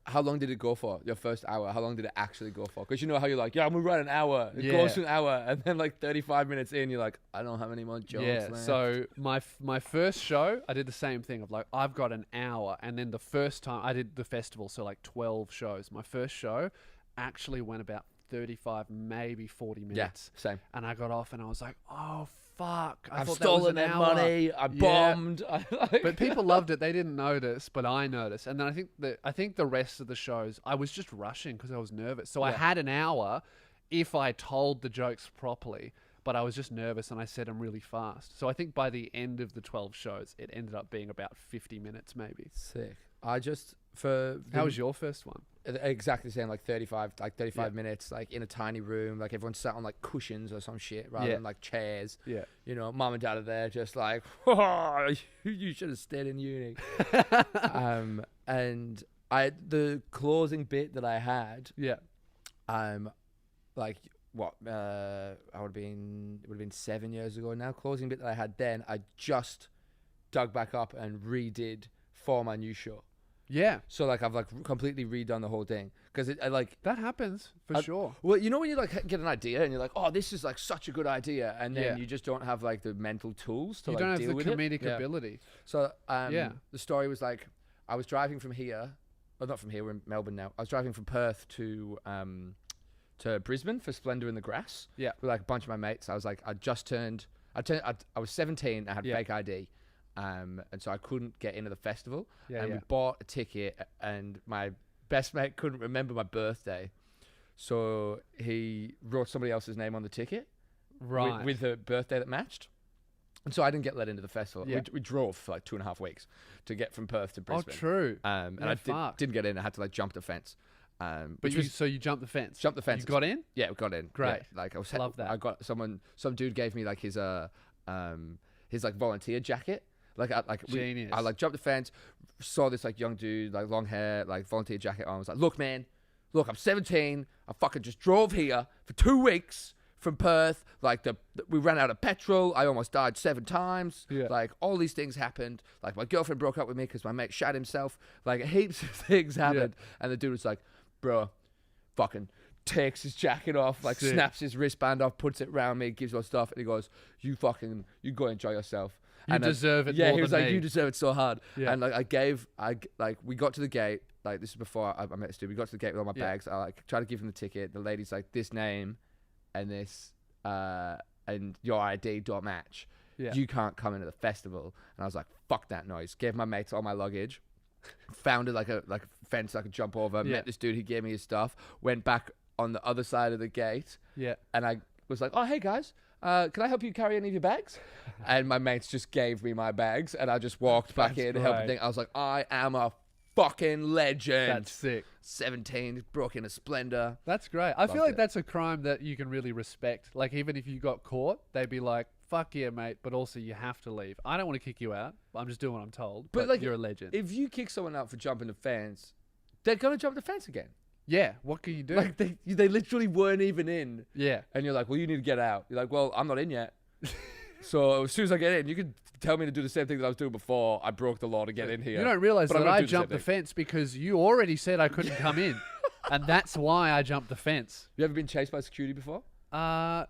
how long did it go for? Your first hour? How long did it actually go for? Because you know how you're like, yeah, I'm gonna run an hour. It Yeah. goes to an hour, and then like 35 minutes in, you're like, I don't have any more jokes. Yeah, left. so my first show, I did the same thing of like, I've got an hour. And then the first time I did the festival, so like 12 shows. My first show actually went about 35, maybe 40 yeah, minutes. same. And I got off and I was like, oh, fuck. I I've thought that was stolen an their hour. money. I Yeah. bombed. But people loved it. They didn't notice, but I noticed. And then I think the rest of the shows, I was just rushing because I was nervous. So I Yeah. had an hour if I told the jokes properly, but I was just nervous and I said them really fast. So I think by the end of the 12 shows, it ended up being about 50 minutes maybe. Sick. I just for How was your first one? exactly the same, like 35 Yeah. minutes, like in a tiny room, like everyone sat on like cushions or some shit rather Yeah. than like chairs. Yeah. You know, mom and dad are there just like, you should have stayed in uni. And the closing bit that I had, Yeah. like what, it would have been 7 years ago now. Closing bit that I had then, I just dug back up and redid for my new show. Yeah. So like I've like completely redone the whole thing because I like. That happens for sure. Well, you know when you like get an idea and you're like, oh, this is like such a good idea, and then Yeah. you just don't have like the mental tools to You like don't have deal the with comedic it. Yeah. ability. So Yeah. the story was like, I was driving from here, well not from here, we're in Melbourne now. I was driving from Perth to Brisbane for Splendor in the Grass. Yeah. With like a bunch of my mates. I was like, I was 17. I had Yeah. fake ID. And so I couldn't get into the festival. Yeah, and yeah. we bought a ticket, and my best mate couldn't remember my birthday. So he wrote somebody else's name on the ticket Right. with a birthday that matched. And so I didn't get let into the festival. Yeah. We drove for like 2.5 weeks to get from Perth to Oh, Brisbane. true. And Yeah, I fuck. didn't get in. I had to like jump the fence. But Which was so you jumped the fence. Jump the fence. You got in? yeah, we got in. Great. Yeah, like I was Love that. I got some dude gave me like his like volunteer jacket. Genius. I like jumped the fence, saw this like young dude, like long hair, like volunteer jacket on. I was like, look, man, I'm 17. I fucking just drove here for 2 weeks from Perth. Like we ran out of petrol. I almost died 7 times. Yeah. Like all these things happened. Like my girlfriend broke up with me because my mate shot himself. Like heaps of things happened. And the dude was like, bro, fucking takes his jacket off, like Sick. snaps his wristband off, puts it around me, gives me stuff, and he goes, you go enjoy yourself. You And deserve it Yeah, more he was than like, me. you deserve it so hard. Yeah. And like we got to the gate, like this is before I met this dude. We got to the gate with all my Yeah. bags. I like tried to give him the ticket. The lady's like, this name and this and your ID don't match. Yeah. You can't come into the festival. And I was like, fuck that noise. Gave my mates all my luggage. Found like a fence I could jump over. Yeah. Met this dude. He gave me his stuff. Went back on the other side of the gate. Yeah. And I was like, oh, hey guys, can I help you carry any of your bags? And my mates just gave me my bags, and I just walked back That's in and helped. great. I was like, I am a fucking legend. That's sick. 17, broke into Splendor. That's great. I feel Loved like it. that's a crime that you can really respect. Like, even if you got caught, they'd be like, fuck yeah, mate, but also you have to leave. I don't want to kick you out. I'm just doing what I'm told. But like, you're a legend. If you kick someone out for jumping the fence, they're gonna jump the fence again. Yeah, what can you do? Like they literally weren't even in. yeah. And you're like, well, you need to get out. You're like, well, I'm not in yet. So as soon as I get in, you can tell me to do the same thing that I was doing before. I broke the law to get in here. You don't realize But I'm that gonna I do the jumped same the thing. fence because you already said I couldn't come in. And that's why I jumped the fence. You ever been chased by security before?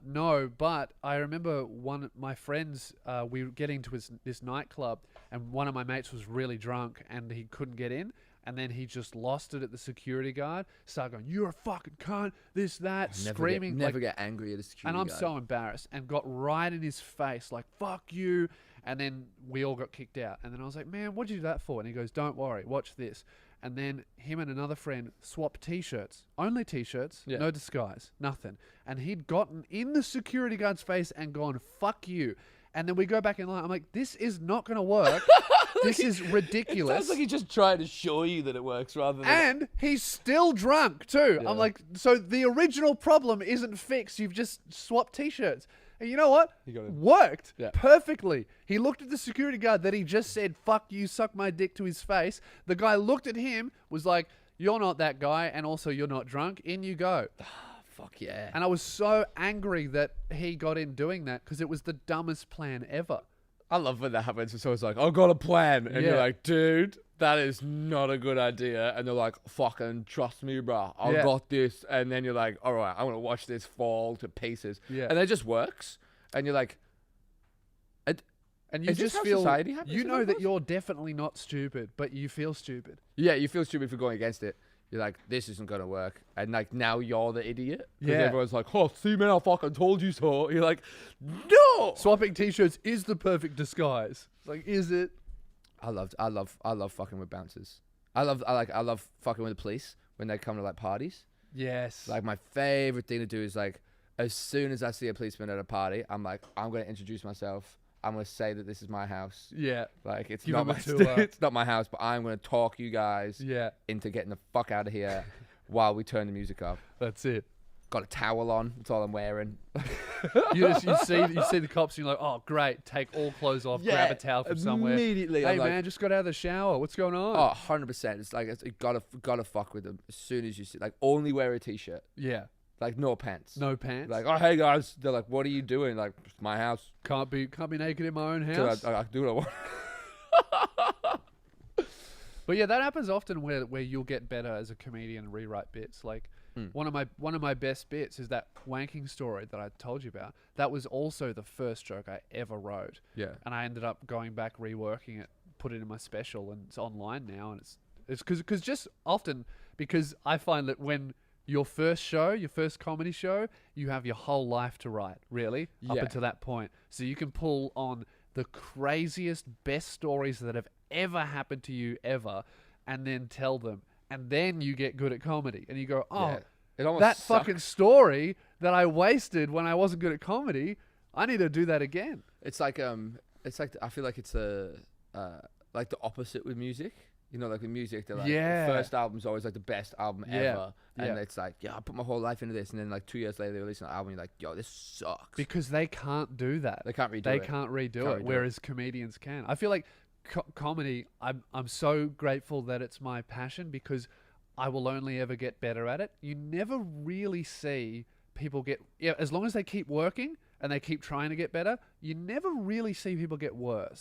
No, but I remember one of my friends, we were getting to this nightclub, and one of my mates was really drunk and he couldn't get in. And then he just lost it at the security guard, started going, you're a fucking cunt, this, that, screaming. Never get angry at a security And I'm guard. so embarrassed, and got right in his face, like, fuck you. And then we all got kicked out. And then I was like, man, what'd you do that for? And he goes, don't worry, watch this. And then him and another friend swapped T-shirts. Only T-shirts, Yeah. no disguise, nothing. And he'd gotten in the security guard's face and gone, fuck you. And then we go back in line. I'm like, this is not going to work. This is ridiculous. It sounds like he just tried to show you that it works rather than... And he's still drunk too. Yeah. I'm like, so the original problem isn't fixed. You've just swapped T-shirts. And you know what? He got it. Worked Yeah. perfectly. He looked at the security guard that he just said, fuck you, suck my dick to his face. The guy looked at him, was like, you're not that guy, and also you're not drunk. In you go. Fuck yeah. And I was so angry that he got in doing that because it was the dumbest plan ever. I love when that happens. It's always like, I've got a plan. And you're Yeah. like, dude, that is not a good idea. And they're like, fucking trust me, bro. I Yeah. got this. And then you're like, all right, I'm going to watch this fall to pieces. Yeah. And it just works. And you're like, And you is this just how feel, society happens you in know the that world? you're definitely not stupid, but you feel stupid. yeah, you feel stupid for going against it. You're like, this isn't going to work. And like, now you're the idiot. Because Yeah. everyone's like, oh, see, man, I fucking told you so. You're like, no. Swapping t-shirts is the perfect disguise. Like, is it? I love fucking with bouncers. I love fucking with the police when they come to like parties. Yes. Like my favorite thing to do is like, as soon as I see a policeman at a party, I'm like, I'm gonna introduce myself. I'm gonna say that this is my house. yeah. Like it's Give not them a my tour. it's not my house, but I'm gonna talk you guys Yeah. into getting the fuck out of here while we turn the music up. That's it. Got a towel on. That's all I'm wearing. You see the cops and you're like, oh, great. Take all clothes off. Grab a towel from somewhere. Immediately, Hey, I'm like, man, just got out of the shower. What's going on? oh, 100%. It's like you gotta fuck with them as soon as you see. Like only wear a t-shirt. Yeah. Like no pants. No pants. Like, oh hey guys, they're like, what are you doing? Like, it's my house. Can't be naked in my own So house. I do what I want. But yeah, that happens often where you'll get better as a comedian and rewrite bits. Like one of my best bits is that wanking story that I told you about. That was also the first joke I ever wrote. Yeah. And I ended up going back, reworking it, put it in my special, and it's online now. And it's because just often, because I find that when your first comedy show, you have your whole life to write, really, up Yeah. until that point. So you can pull on the craziest, best stories that have ever happened to you ever, and then tell them. And then you get good at comedy. And you go, oh, Yeah. It almost that sucks. fucking story that I wasted when I wasn't good at comedy, I need to do that again. It's like I feel like it's like the opposite with music. You know, like with music, they're like Yeah. the first album's always like the best album Yeah. ever, and Yeah. it's like, yeah, I put my whole life into this, and then like 2 years later they release an album, and you're like, yo, this sucks. Because they can't do that. They can't redo They it. can't redo Can't it, redo whereas comedians can. I feel like comedy, I'm so grateful that it's my passion because I will only ever get better at it. You never really see people get, as long as they keep working and they keep trying to get better, you never really see people get worse.